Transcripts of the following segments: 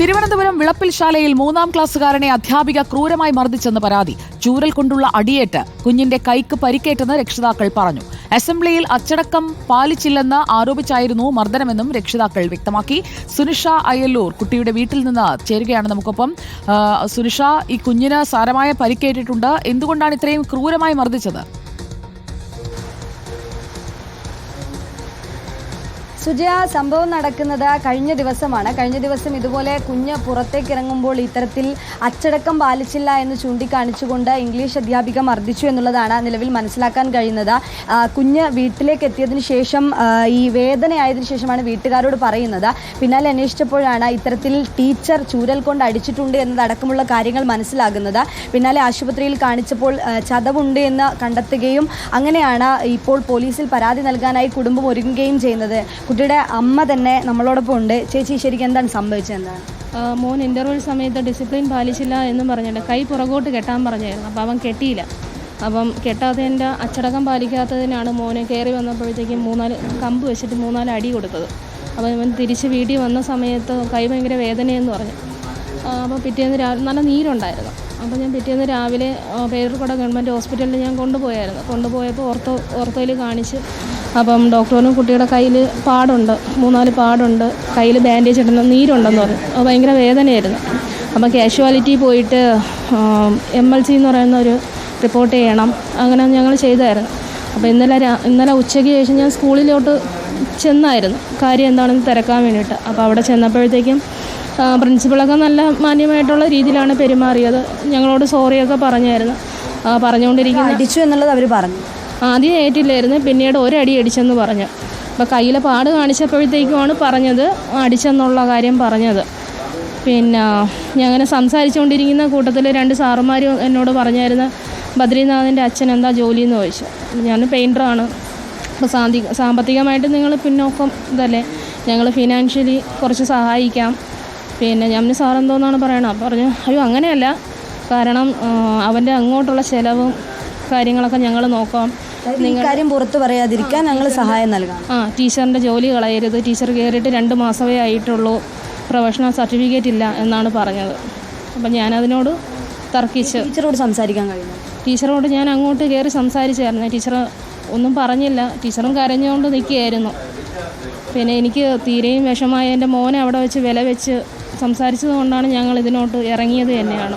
തിരുവനന്തപുരം വിളപ്പിൽശാലയിൽ 3ാം ക്ലാസ്സുകാരനെ അധ്യാപിക ക്രൂരമായി മർദ്ദിച്ചെന്ന് പരാതി. ചൂരൽ കൊണ്ടുള്ള അടിയേറ്റ് കുഞ്ഞിന്റെ കൈക്ക് പരിക്കേറ്റെന്ന് രക്ഷിതാക്കൾ പറഞ്ഞു. അസംബ്ലിയിൽ അച്ചടക്കം പാലിച്ചില്ലെന്ന് ആരോപിച്ചായിരുന്നു മർദ്ദനമെന്നും രക്ഷിതാക്കൾ വ്യക്തമാക്കി. സുനിഷ അയ്യല്ലൂർ കുട്ടിയുടെ വീട്ടിൽ നിന്ന് ചേരുകയാണ് നമുക്കൊപ്പം. സുനിഷ, ഈ കുഞ്ഞിന് സാരമായ പരിക്കേറ്റിട്ടുണ്ട്. എന്തുകൊണ്ടാണ് ഇത്രയും ക്രൂരമായി മർദ്ദിച്ചത്? സുജയ, സംഭവം നടക്കുന്നത് കഴിഞ്ഞ ദിവസമാണ്. കഴിഞ്ഞ ദിവസം ഇതുപോലെ കുഞ്ഞ് പുറത്തേക്ക് ഇറങ്ങുമ്പോൾ ഇത്തരത്തിൽ അച്ചടക്കം പാലിച്ചില്ല എന്ന് ചൂണ്ടിക്കാണിച്ചുകൊണ്ട് ഇംഗ്ലീഷ് അധ്യാപിക മർദ്ദിച്ചു എന്നുള്ളതാണ് നിലവിൽ മനസ്സിലാക്കാൻ കഴിയുന്നത്. കുഞ്ഞ് വീട്ടിലേക്ക് എത്തിയതിനു ശേഷം ഈ വേദനയായതിനു ശേഷമാണ് വീട്ടുകാരോട് പറയുന്നത്. പിന്നാലെ അന്വേഷിച്ചപ്പോഴാണ് ഇത്തരത്തിൽ ടീച്ചർ ചൂരൽ കൊണ്ട് അടിച്ചിട്ടുണ്ട് എന്നതടക്കമുള്ള കാര്യങ്ങൾ മനസ്സിലാകുന്നത്. പിന്നാലെ ആശുപത്രിയിൽ കാണിച്ചപ്പോൾ ചതവുണ്ട് എന്ന് കണ്ടെത്തുകയും അങ്ങനെയാണ് ഇപ്പോൾ പോലീസിൽ പരാതി നൽകാനായി കുടുംബം ഒരുങ്ങുകയും ചെയ്യുന്നത്. കുട്ടിയുടെ അമ്മ തന്നെ നമ്മളോടൊപ്പം ഉണ്ട്. ചേച്ചി, ശരിക്കും എന്താണ് സംഭവിച്ചത്? എന്താണ്? മോൻ ഇൻ്റർവെൽ സമയത്ത് ഡിസിപ്ലിൻ പാലിച്ചില്ല എന്നും പറഞ്ഞിട്ട് കൈ പുറകോട്ട് കെട്ടാൻ പറഞ്ഞായിരുന്നു. അപ്പോൾ അവൻ കെട്ടിയില്ല. അപ്പം കെട്ടാത്തതിൻ്റെ അച്ചടക്കം പാലിക്കാത്തതിനാണ് മോനെ കയറി വന്നപ്പോഴത്തേക്കും 3-4 കമ്പ് വെച്ചിട്ട് 3-4 അടി കൊടുത്തത്. അപ്പോൾ ഇവൻ തിരിച്ച് വീട്ടിൽ വന്ന സമയത്ത് കൈ ഭയങ്കര വേദനയെന്ന് പറഞ്ഞു. അപ്പോൾ പിറ്റേന്ന് രാവിലെ നല്ല നീരുണ്ടായിരുന്നു. അപ്പോൾ ഞാൻ പിറ്റേന്ന് രാവിലെ പേരൂർക്കോട് ഗവൺമെൻറ് ഹോസ്പിറ്റലിൽ ഞാൻ കൊണ്ടുപോയപ്പോൾ ഓർത്തോയിൽ കാണിച്ച് അപ്പം ഡോക്ടറിനും കുട്ടിയുടെ കയ്യിൽ പാടുണ്ട്, 3-4 പാടുണ്ട്, കയ്യിൽ ബാൻഡേജ് ഇടണം, നീരുണ്ടെന്ന് പറഞ്ഞു. അത് ഭയങ്കര വേദനയായിരുന്നു. അപ്പോൾ കാഷ്വാലിറ്റി പോയിട്ട് MLC എന്ന് പറയുന്ന ഒരു റിപ്പോർട്ട് ചെയ്യണം, അങ്ങനെ ഞങ്ങൾ ചെയ്തായിരുന്നു. അപ്പോൾ ഇന്നലെ ഉച്ചയ്ക്ക് ശേഷം ഞാൻ സ്കൂളിലോട്ട് ചെന്നായിരുന്നു കാര്യം എന്താണെന്ന് തിരക്കാൻ വേണ്ടിയിട്ട്. അപ്പോൾ അവിടെ ചെന്നപ്പോഴത്തേക്കും പ്രിൻസിപ്പളൊക്കെ നല്ല മാന്യമായിട്ടുള്ള രീതിയിലാണ് പെരുമാറിയത്. ഞങ്ങളോട് സോറിയൊക്കെ പറഞ്ഞായിരുന്നു. പറഞ്ഞുകൊണ്ടിരിക്കുന്നത് അടിച്ചു എന്നുള്ളത് അവർ പറഞ്ഞു. ആദ്യം ഏറ്റില്ലായിരുന്നു, പിന്നീട് ഒരടി അടിച്ചെന്ന് പറഞ്ഞു. അപ്പോൾ കയ്യിലെ പാട് കാണിച്ചപ്പോഴത്തേക്കുമാണ് പറഞ്ഞത് അടിച്ചെന്നുള്ള കാര്യം പറഞ്ഞത്. പിന്നെ ഞങ്ങനെ സംസാരിച്ചുകൊണ്ടിരിക്കുന്ന കൂട്ടത്തിൽ 2 സാറുമാരും എന്നോട് പറഞ്ഞായിരുന്നു, ബദ്രീനാഥിൻ്റെ അച്ഛൻ എന്താ ജോലി എന്ന് ചോദിച്ചു. ഞാൻ പെയിൻറ്ററാണ്. അപ്പോൾ സാമ്പത്തികമായിട്ട് നിങ്ങൾ പിന്നോക്കം ഇതല്ലേ, ഞങ്ങൾ ഫിനാൻഷ്യലി കുറച്ച് സഹായിക്കാം. പിന്നെ ഞാൻ സാറെന്തോന്നാണ് പറയണം. പറഞ്ഞു, അയ്യോ അങ്ങനെയല്ല, കാരണം അവൻ്റെ അങ്ങോട്ടുള്ള ചിലവും കാര്യങ്ങളൊക്കെ ഞങ്ങൾ നോക്കാം, നിങ്ങൾ കാര്യം പുറത്ത് പറയാതിരിക്കാൻ ഞങ്ങൾ സഹായം നൽകാം. ടീച്ചറിൻ്റെ ജോലി കളയരുത്, ടീച്ചർ കയറിയിട്ട് 2 മാസമേ ആയിട്ടുള്ളൂ, പ്രൊഫഷണൽ സർട്ടിഫിക്കറ്റ് ഇല്ല എന്നാണ് പറഞ്ഞത്. അപ്പം ഞാനതിനോട് തർക്കിച്ച് ടീച്ചറോട് സംസാരിക്കാൻ കഴിയുന്നു. ടീച്ചറോട് ഞാൻ അങ്ങോട്ട് കയറി സംസാരിച്ചായിരുന്നു. ടീച്ചർ ഒന്നും പറഞ്ഞില്ല, ടീച്ചറും കരഞ്ഞുകൊണ്ട് നിൽക്കുകയായിരുന്നു. പിന്നെ എനിക്ക് തീരെയും വിഷമായ എൻ്റെ മോനെ അവിടെ വെച്ച് വില വെച്ച് സംസാരിച്ചത് കൊണ്ടാണ് ഞങ്ങൾ ഇതിനോട്ട് ഇറങ്ങിയത് തന്നെയാണ്.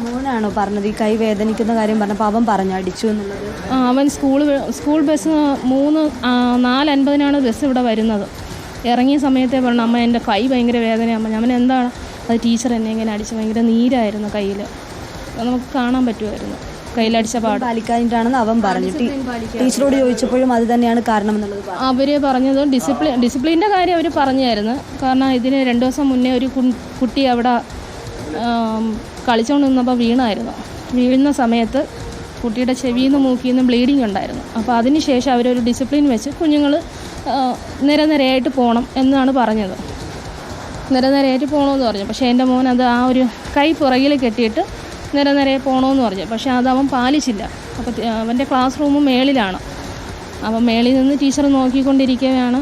മോനാണോ പറഞ്ഞത് ഈ കൈ വേദനിക്കുന്ന കാര്യം പറഞ്ഞപ്പോൾ അവൻ പറഞ്ഞു അടിച്ചു എന്നുള്ളത്? അവൻ സ്കൂൾ ബസ് 4:50 ബസ് ഇവിടെ വരുന്നത്. ഇറങ്ങിയ സമയത്തെ പറഞ്ഞു, അമ്മ എൻ്റെ കൈ ഭയങ്കര വേദനയമ്മ. ഞാൻ എന്താണ് അത്, ടീച്ചർ എന്നെ ഇങ്ങനെ അടിച്ച് ഭയങ്കര നീരായിരുന്നു കയ്യിൽ, നമുക്ക് കാണാൻ പറ്റുമായിരുന്നു കയ്യിലടിച്ച പാട്. പാലിക്കാനായിട്ടാണെന്ന് അവൻ പറഞ്ഞു. ടീച്ചറോട് ചോദിച്ചപ്പോഴും അത് തന്നെയാണ് കാരണം എന്നുള്ളത് അവർ പറഞ്ഞത്. ഡിസിപ്ലിൻ്റെ കാര്യം അവർ പറഞ്ഞായിരുന്നു. കാരണം ഇതിന് 2 ദിവസം മുന്നേ ഒരു കുട്ടി അവിടെ കളിച്ചുകൊണ്ട് നിന്നപ്പോൾ വീണായിരുന്നു. വീഴുന്ന സമയത്ത് കുട്ടിയുടെ ചെവിയിൽ നിന്ന് മൂക്കിൽ നിന്ന് ബ്ലീഡിങ് ഉണ്ടായിരുന്നു. അപ്പോൾ അതിന് ശേഷം അവരൊരു ഡിസിപ്ലിൻ വെച്ച് കുഞ്ഞുങ്ങൾ നിരനിരയായിട്ട് പോകണം എന്നാണ് പറഞ്ഞത്. നിരനിരയായിട്ട് പോകണമെന്ന് പറഞ്ഞു. പക്ഷേ എൻ്റെ മോൻ അത് ആ ഒരു കൈ പുറകിൽ കെട്ടിയിട്ട് നിരനിരയെ പോകണമെന്ന് പറഞ്ഞു. പക്ഷേ അത് അവൻ പാലിച്ചില്ല. അപ്പോൾ അവൻ്റെ ക്ലാസ് റൂം മേളിലാണ്. അപ്പോൾ മേളിൽ നിന്ന് ടീച്ചർ നോക്കിക്കൊണ്ടിരിക്കുകയാണ്.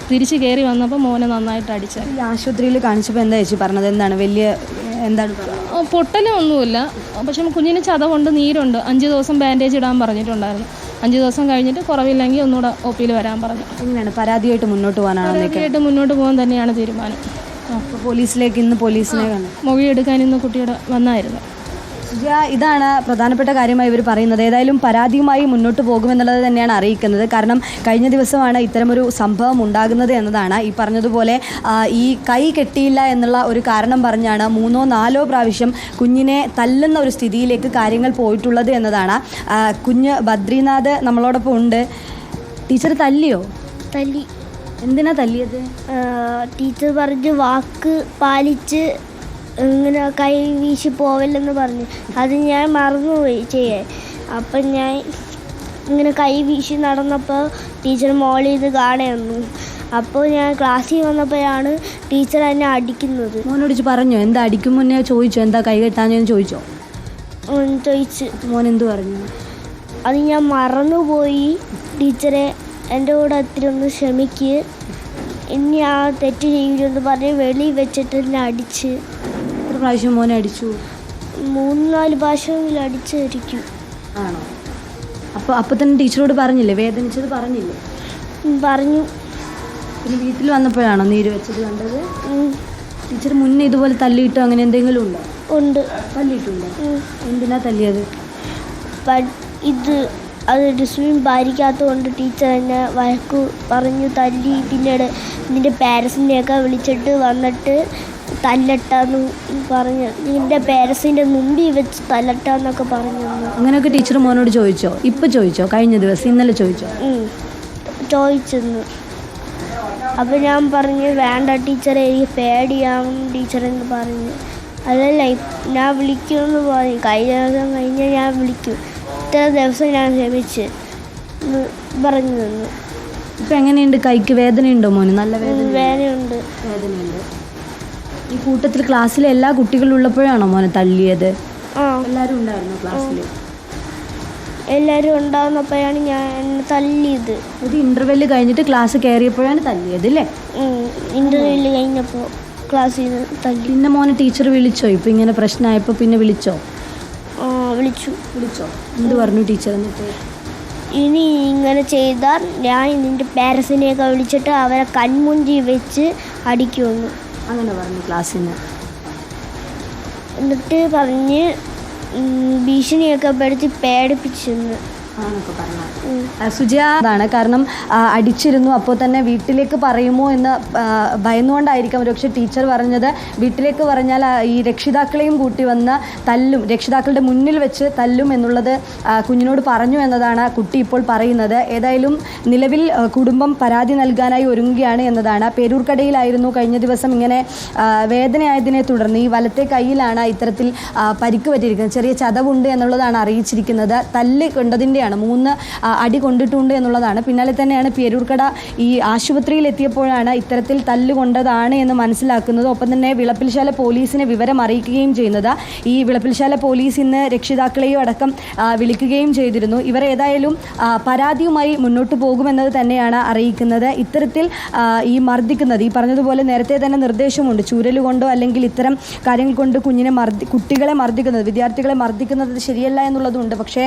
തിരിച്ച് കയറി വന്നപ്പോൾ മോനെ നന്നായിട്ട് അടിച്ചത്. ഈ ആശുപത്രിയിൽ കാണിച്ചപ്പോൾ എന്താ ചേച്ചി പറഞ്ഞത്? എന്താണ് എന്താണ് പൊട്ടലൊന്നുമില്ല, പക്ഷെ കുഞ്ഞിന് ചതവുണ്ട്, നീരുണ്ട്. 5 ദിവസം ബാൻഡേജ് ഇടാൻ പറഞ്ഞിട്ടുണ്ടായിരുന്നു. 5 ദിവസം കഴിഞ്ഞിട്ട് കുറവില്ലെങ്കിൽ ഒന്നുകൂടെ OPയിൽ വരാൻ പറഞ്ഞു. എങ്ങനെയാണ് പരാതിയായിട്ട് മുന്നോട്ട് പോകാനാണ്? പരാതിയായിട്ട് മുന്നോട്ട് പോകാൻ തന്നെയാണ് തീരുമാനം. പോലീസിലേക്ക് ഇന്ന് പോലീസിനെ മൊഴിയെടുക്കാൻ ഇന്ന് കുട്ടിയുടെ വന്നായിരുന്നു. ഇതാണ് പ്രധാനപ്പെട്ട കാര്യമായി ഇവർ പറയുന്നത്. ഏതായാലും പരാതിയുമായി മുന്നോട്ട് പോകുമെന്നുള്ളത് തന്നെയാണ് അറിയിക്കുന്നത്. കാരണം കഴിഞ്ഞ ദിവസമാണ് ഇത്തരമൊരു സംഭവം ഉണ്ടാകുന്നത് എന്നതാണ്. ഈ പറഞ്ഞതുപോലെ ഈ കൈ കെട്ടിയില്ല എന്നുള്ള ഒരു കാരണം പറഞ്ഞാണ് 3-4 പ്രാവശ്യം കുഞ്ഞിനെ തല്ലുന്ന ഒരു സ്ഥിതിയിലേക്ക് കാര്യങ്ങൾ പോയിട്ടുള്ളത് എന്നതാണ്. കുഞ്ഞ് ബദ്രീനാഥ് നമ്മളോടൊപ്പം ഉണ്ട്. ടീച്ചർ തല്ലിയോ? തല്ലി. എന്തിനാ തല്ലിയത്? ടീച്ചർ പറഞ്ഞ് വാക്ക് പാലിച്ച് ഇങ്ങനെ കൈ വീശി പോവല്ലെന്ന് പറഞ്ഞു. അത് ഞാൻ മറന്നുപോയി ചെയ്യാൻ. അപ്പം ഞാൻ ഇങ്ങനെ കൈ വീശി നടന്നപ്പോൾ ടീച്ചർ മോളിൽ നിന്ന് കാണുന്നു. അപ്പോൾ ഞാൻ ക്ലാസ്സിൽ വന്നപ്പോഴാണ് ടീച്ചർ എന്നെ അടിക്കുന്നത്. മോനോട് പറഞ്ഞോ? എന്താ അടിക്കും മുന്നേ ചോദിച്ചോ? എന്താ കൈ കെട്ടാഞ്ഞെന്ന് ചോദിച്ചോ? ചോദിച്ച്. മോൻ എന്ത് പറഞ്ഞു? അത് ഞാൻ മറന്നുപോയി ടീച്ചറെ, എൻ്റെ കൂടെ ഒത്തിരി ഒന്ന് ക്ഷമിക്കുക ഇനി ആ തെറ്റ് ചെയ്യില്ലെന്ന് പറഞ്ഞ് വെളിയിൽ വെച്ചിട്ട് എന്നെ അടിച്ച്. എത്ര പ്രാവശ്യം മോനെ അടിച്ചു? 3-4 പ്രാവശ്യമെങ്കിലും അടിച്ചായിരിക്കും. ആണോ? അപ്പോൾ തന്നെ ടീച്ചറോട് പറഞ്ഞില്ലേ, വേദനിച്ചത് പറഞ്ഞില്ലേ? പറഞ്ഞു. പിന്നെ വീട്ടിൽ വന്നപ്പോഴാണോ നീര് വെച്ചത് കണ്ടത്? ടീച്ചർ മുന്നേ ഇതുപോലെ തല്ലിയിട്ടോ അങ്ങനെ എന്തെങ്കിലും ഉണ്ടോ? ഉണ്ട്. തല്ലിയിട്ടുണ്ടോ? എന്തിനാ തല്ലിയത്? അത് ഡിസിപ്ലിൻ പാലിക്കാത്തതുകൊണ്ട് ടീച്ചർ എന്നെ വഴക്ക് പറഞ്ഞു തല്ലി. പിന്നീട് നിൻ്റെ പാരൻസിനെയൊക്കെ വിളിച്ചിട്ട് വന്നിട്ട് തല്ലട്ടാന്ന് പറഞ്ഞു. നിൻ്റെ പാരൻസിൻ്റെ മുമ്പിൽ വെച്ച് തല്ലട്ടാന്നൊക്കെ പറഞ്ഞു. അങ്ങനെയൊക്കെ ടീച്ചർ മോനോട് ചോദിച്ചോ? ഇപ്പം ചോദിച്ചോ? കഴിഞ്ഞ ദിവസം ഇന്നലെ ചോദിച്ചോ? ചോദിച്ചെന്ന്. അപ്പോൾ ഞാൻ പറഞ്ഞു വേണ്ട ടീച്ചറെ, എനിക്ക് പേടിയാവും ടീച്ചറെന്ന് പറഞ്ഞു. അതല്ല ഞാൻ വിളിക്കുമെന്ന് പറഞ്ഞു. കഴിഞ്ഞ ദിവസം കഴിഞ്ഞാൽ ഞാൻ വിളിക്കും, ഇത്ര ദിവസം ഞാൻ ക്ഷമിച്ച് പറഞ്ഞു തന്നു. ഇപ്പം എങ്ങനെയുണ്ട്? കൈക്ക് വേദനയുണ്ടോ മോന്? നല്ല വേദനയുണ്ട്. വേദനയുണ്ട്. ഈ കൂട്ടത്തിൽ ക്ലാസ്സിലെ എല്ലാ കുട്ടികളും ഉള്ളപ്പോഴാണോ മോനെ തല്ലിയത്? എല്ലാവരും ഉണ്ടായിരുന്നു ക്ലാസ്സിൽ? എല്ലാവരും ഉണ്ടാകുന്നപ്പോഴാണ് ഞാൻ തല്ലിയത്. ഇത് ഇൻ്റർവെല്ല് കഴിഞ്ഞിട്ട് ക്ലാസ് കയറിയപ്പോഴാണ് തല്ലിയത് അല്ലേ? ഇൻ്റർവെല്ല് കഴിഞ്ഞപ്പോൾ ക്ലാസ്സിൽ നിന്ന് തല്ലി. പിന്നെ മോനെ ടീച്ചർ വിളിച്ചോ? ഇപ്പം ഇങ്ങനെ പ്രശ്നമായപ്പോൾ പിന്നെ വിളിച്ചോ? വിളിച്ചോ? എന്ത് പറഞ്ഞു ടീച്ചർ? എന്നിട്ട് ഇനി ഇങ്ങനെ ചെയ്താൽ ഞാൻ നിൻ്റെ പാരൻസിനെയൊക്കെ വിളിച്ചിട്ട് അവരെ കൺമുഞ്ചി വെച്ച് അടിക്കുമെന്ന് അങ്ങനെ പറഞ്ഞു ക്ലാസ്സിൽ നിന്ന്. എന്നിട്ട് പറഞ്ഞ് ഭീഷണിയൊക്കെ പെടുത്തി പേടിപ്പിച്ചെന്ന് ആണൊക്കെ പറഞ്ഞു. സുജയ അതാണ് കാരണം അടിച്ചിരുന്നു, അപ്പോൾ തന്നെ വീട്ടിലേക്ക് പറയുമോ എന്ന് ഭയന്നുകൊണ്ടായിരിക്കാം ഒരുപക്ഷെ ടീച്ചർ പറഞ്ഞത്. വീട്ടിലേക്ക് പറഞ്ഞാൽ ഈ രക്ഷിതാക്കളെയും കൂട്ടി വന്ന് തല്ലും, രക്ഷിതാക്കളുടെ മുന്നിൽ വെച്ച് തല്ലും എന്നുള്ളത് കുഞ്ഞിനോട് പറഞ്ഞു എന്നതാണ് കുട്ടി ഇപ്പോൾ പറയുന്നത്. ഏതായാലും നിലവിൽ കുടുംബം പരാതി നൽകാനായി ഒരുങ്ങുകയാണ് എന്നതാണ്. പേരൂർക്കടയിലായിരുന്നു കഴിഞ്ഞ ദിവസം ഇങ്ങനെ വേദനയായതിനെ തുടർന്ന് ഈ വലത്തെ കൈയിലാണ് ഇത്തരത്തിൽ പരിക്ക് പറ്റിയിരിക്കുന്നത്. ചെറിയ ചതവുണ്ട് എന്നുള്ളതാണ് അറിയിച്ചിരിക്കുന്നത്. തല്ല് കൊണ്ടതിൻ്റെയാണ് 3 അടി കൊണ്ടിട്ടുണ്ട് എന്നുള്ളതാണ്. പിന്നാലെ തന്നെയാണ് പേരൂർക്കട ഈ ആശുപത്രിയിൽ എത്തിയപ്പോഴാണ് ഇത്തരത്തിൽ തല്ലുകൊണ്ടതാണ് എന്ന് മനസ്സിലാക്കുന്നത്. ഒപ്പം തന്നെ വിളപ്പിൽശാല പോലീസിനെ വിവരം അറിയിക്കുകയും ചെയ്യുന്നത്. ഈ വിളപ്പിൽശാല പോലീസ് ഇന്ന് രക്ഷിതാക്കളെയും അടക്കം വിളിക്കുകയും ചെയ്തിരുന്നു. ഇവർ ഏതായാലും പരാതിയുമായി മുന്നോട്ട് പോകുമെന്നത് തന്നെയാണ് അറിയിക്കുന്നത്. ഇത്തരത്തിൽ ഈ മർദ്ദിക്കുന്നത്, ഈ പറഞ്ഞതുപോലെ നേരത്തെ തന്നെ നിർദ്ദേശമുണ്ട്, ചൂരലുകൊണ്ടോ അല്ലെങ്കിൽ ഇത്തരം കാര്യങ്ങൾ കൊണ്ട് കുട്ടികളെ മർദ്ദിക്കുന്നത്, വിദ്യാർത്ഥികളെ മർദ്ദിക്കുന്നത് ശരിയല്ല എന്നുള്ളതുണ്ട്. പക്ഷേ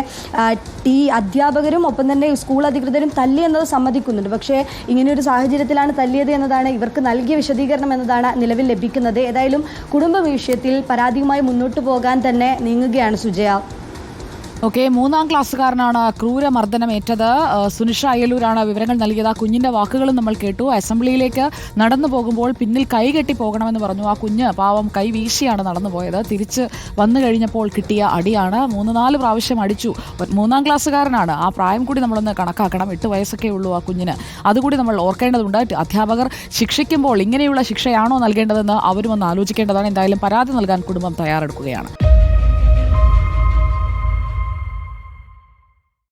ഈ അധ്യാപകരും ഒപ്പം തന്നെ സ്കൂൾ അധികൃതരും തല്ലി എന്നത് സമ്മതിക്കുന്നുണ്ട്. പക്ഷേ ഇങ്ങനെയൊരു സാഹചര്യത്തിലാണ് തല്ലിയത് എന്നതാണ് ഇവർക്ക് നൽകിയ വിശദീകരണം എന്നതാണ് നിലവിൽ ലഭിക്കുന്നത്. ഏതായാലും കുടുംബ വിഷയത്തിൽ പരാതിയുമായി മുന്നോട്ട് പോകാൻ തന്നെ നീങ്ങുകയാണ് സുജയ. ഓക്കെ, 3-ാം ക്ലാസ്സുകാരനാണ് ക്രൂരമർദ്ദനമേറ്റത്. സുനിഷ അയ്യലൂരാണ് വിവരങ്ങൾ നൽകിയത്. ആ കുഞ്ഞിന്റെ വാക്കുകളും നമ്മൾ കേട്ടു. അസംബ്ലിയിലേക്ക് നടന്നു പോകുമ്പോൾ പിന്നിൽ കൈകെട്ടി പോകണമെന്ന് പറഞ്ഞു. ആ കുഞ്ഞ് പാവം കൈ വീശിയാണ് നടന്നു പോയത്. തിരിച്ച് വന്നു കഴിഞ്ഞപ്പോൾ കിട്ടിയ അടിയാണ്. 3-4 പ്രാവശ്യം അടിച്ചു. 3-ാം ക്ലാസ്സുകാരനാണ്. ആ പ്രായം കൂടി നമ്മളൊന്ന് കണക്കാക്കണം. 8 വയസ്സൊക്കെ ഉള്ളൂ ആ കുഞ്ഞിന്. അതുകൂടി നമ്മൾ ഓർക്കേണ്ടതുണ്ട്. അധ്യാപകർ ശിക്ഷിക്കുമ്പോൾ ഇങ്ങനെയുള്ള ശിക്ഷയാണോ നൽകേണ്ടതെന്ന് അവരും ഒന്ന് ആലോചിക്കേണ്ടതാണ്. എന്തായാലും പരാതി നൽകാൻ കുടുംബം തയ്യാറെടുക്കുകയാണ്.